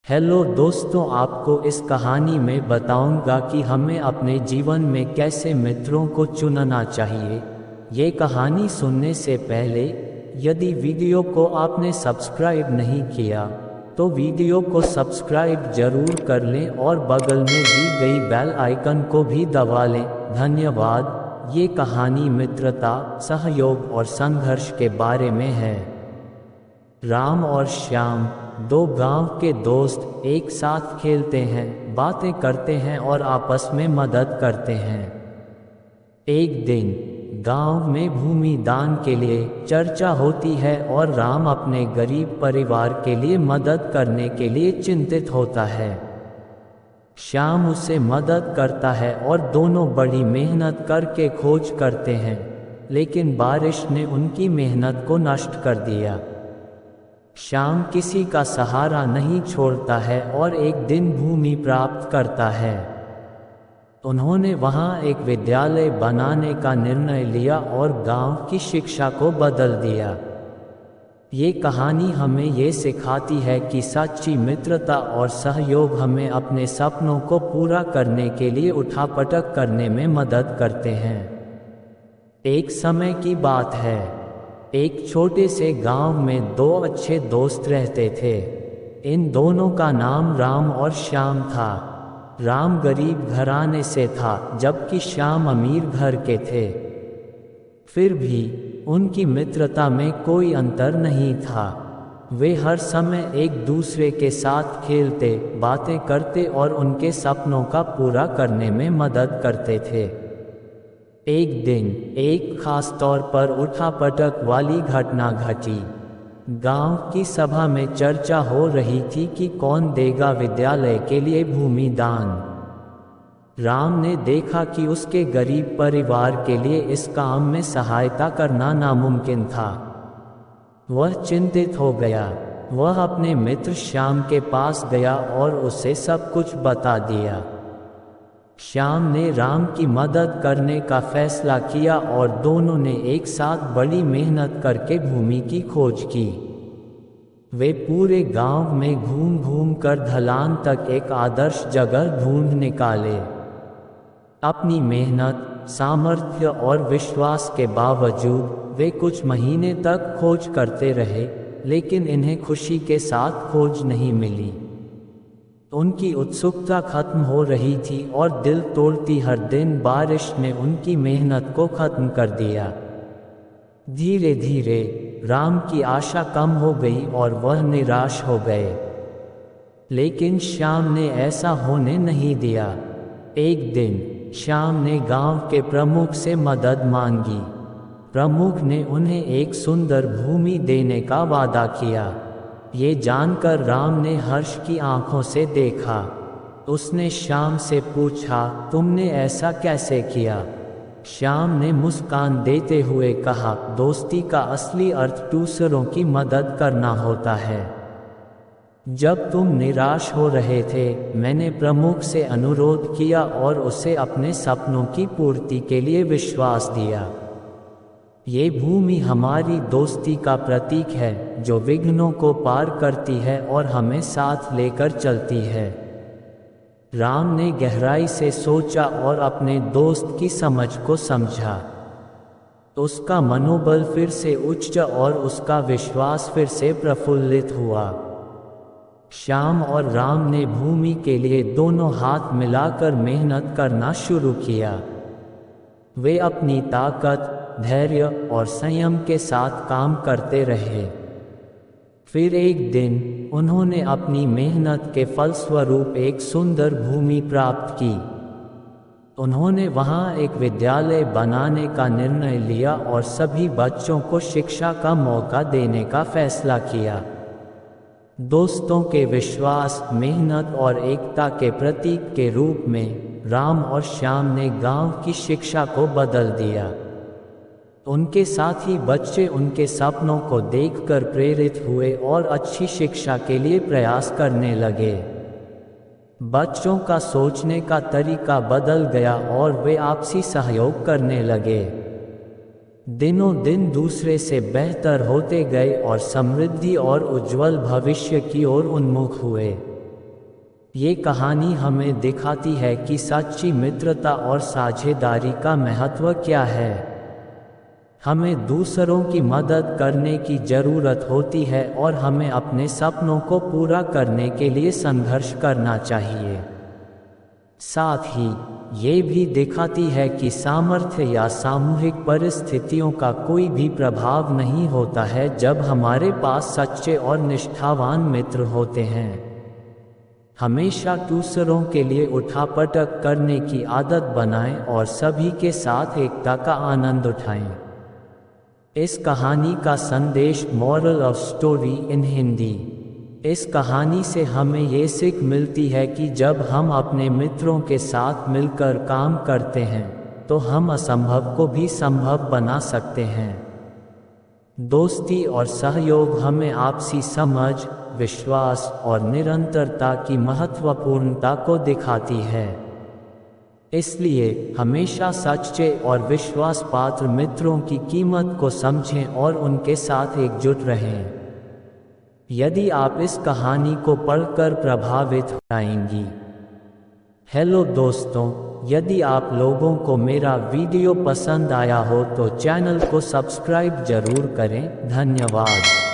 Hello दोस्तों, आपको इस कहानी में बताऊंगा कि हमें अपने जीवन में कैसे मित्रों को चुनना चाहिए। ये कहानी सुनने से पहले यदि वीडियो को आपने सब्सक्राइब नहीं किया तो वीडियो को सब्सक्राइब जरूर कर लें और बगल में दी गई बेल आइकन को भी दबा लें। धन्यवाद। ये कहानी मित्रता, सहयोग और संघर्ष के बारे में है। राम और श्याम, दो गांव के दोस्त, एक साथ खेलते हैं, बातें करते हैं और आपस में मदद करते हैं। एक दिन गांव में भूमि दान के लिए चर्चा होती है और राम अपने गरीब परिवार के लिए मदद करने के लिए चिंतित होता है। श्याम उसे मदद करता है और दोनों बड़ी मेहनत करके खोज करते हैं, लेकिन बारिश ने उनकी मेहनत को नष्ट कर दिया। श्याम किसी का सहारा नहीं छोड़ता है और एक दिन भूमि प्राप्त करता है। उन्होंने वहां एक विद्यालय बनाने का निर्णय लिया और गांव की शिक्षा को बदल दिया। ये कहानी हमें ये सिखाती है कि सच्ची मित्रता और सहयोग हमें अपने सपनों को पूरा करने के लिए उठापटक करने में मदद करते हैं। एक समय की बात है, एक छोटे से गांव में दो अच्छे दोस्त रहते थे। इन दोनों का नाम राम और श्याम था। राम गरीब घराने से था जबकि श्याम अमीर घर के थे। फिर भी उनकी मित्रता में कोई अंतर नहीं था। वे हर समय एक दूसरे के साथ खेलते, बातें करते और उनके सपनों का पूरा करने में मदद करते थे। एक दिन एक खास तौर पर उठापटक वाली घटना घटी। गांव की सभा में चर्चा हो रही थी कि कौन देगा विद्यालय के लिए भूमि दान। राम ने देखा कि उसके गरीब परिवार के लिए इस काम में सहायता करना नामुमकिन था। वह चिंतित हो गया। वह अपने मित्र श्याम के पास गया और उसे सब कुछ बता दिया। श्याम ने राम की मदद करने का फैसला किया और दोनों ने एक साथ बड़ी मेहनत करके भूमि की खोज की। वे पूरे गांव में घूम घूम कर ढलान तक एक आदर्श जगह ढूंढ निकाले। अपनी मेहनत, सामर्थ्य और विश्वास के बावजूद वे कुछ महीने तक खोज करते रहे, लेकिन इन्हें खुशी के साथ खोज नहीं मिली। उनकी उत्सुकता खत्म हो रही थी और दिल तोड़ती हर दिन बारिश ने उनकी मेहनत को खत्म कर दिया। धीरे धीरे राम की आशा कम हो गई और वह निराश हो गए। लेकिन श्याम ने ऐसा होने नहीं दिया। एक दिन श्याम ने गांव के प्रमुख से मदद मांगी। प्रमुख ने उन्हें एक सुंदर भूमि देने का वादा किया। ये जानकर राम ने हर्ष की आंखों से देखा। उसने श्याम से पूछा, तुमने ऐसा कैसे किया? श्याम ने मुस्कान देते हुए कहा, दोस्ती का असली अर्थ दूसरों की मदद करना होता है। जब तुम निराश हो रहे थे, मैंने प्रमुख से अनुरोध किया और उसे अपने सपनों की पूर्ति के लिए विश्वास दिया। ये भूमि हमारी दोस्ती का प्रतीक है, जो विघ्नों को पार करती है और हमें साथ लेकर चलती है। राम ने गहराई से सोचा और अपने दोस्त की समझ को समझा। उसका मनोबल फिर से उच्च और उसका विश्वास फिर से प्रफुल्लित हुआ। श्याम और राम ने भूमि के लिए दोनों हाथ मिलाकर मेहनत करना शुरू किया। वे अपनी ताकत, धैर्य और संयम के साथ काम करते रहे। फिर एक दिन उन्होंने अपनी मेहनत के फलस्वरूप एक सुंदर भूमि प्राप्त की। उन्होंने वहां एक विद्यालय बनाने का निर्णय लिया और सभी बच्चों को शिक्षा का मौका देने का फैसला किया। दोस्तों के विश्वास, मेहनत और एकता के प्रतीक के रूप में राम और श्याम ने गांव की शिक्षा को बदल दिया। उनके साथी बच्चे उनके सपनों को देखकर प्रेरित हुए और अच्छी शिक्षा के लिए प्रयास करने लगे। बच्चों का सोचने का तरीका बदल गया और वे आपसी सहयोग करने लगे। दिनों दिन दूसरे से बेहतर होते गए और समृद्धि और उज्जवल भविष्य की ओर उन्मुख हुए। ये कहानी हमें दिखाती है कि सच्ची मित्रता और साझेदारी का महत्व क्या है। हमें दूसरों की मदद करने की ज़रूरत होती है और हमें अपने सपनों को पूरा करने के लिए संघर्ष करना चाहिए। साथ ही ये भी दिखाती है कि सामर्थ्य या सामूहिक परिस्थितियों का कोई भी प्रभाव नहीं होता है जब हमारे पास सच्चे और निष्ठावान मित्र होते हैं। हमेशा दूसरों के लिए उठापटक करने की आदत बनाएं और सभी के साथ एकता का आनंद उठाएं। इस कहानी का संदेश moral of story in Hindi. इस कहानी से हमें ये सीख मिलती है कि जब हम अपने मित्रों के साथ मिलकर काम करते हैं तो हम असंभव को भी संभव बना सकते हैं। दोस्ती और सहयोग हमें आपसी समझ, विश्वास और निरंतरता की महत्वपूर्णता को दिखाती है। इसलिए हमेशा सच्चे और विश्वास पात्र मित्रों की कीमत को समझें और उनके साथ एकजुट रहें। यदि आप इस कहानी को पढ़कर प्रभावित हो जाएंगी। हेलो दोस्तों, यदि आप लोगों को मेरा वीडियो पसंद आया हो तो चैनल को सब्सक्राइब जरूर करें। धन्यवाद।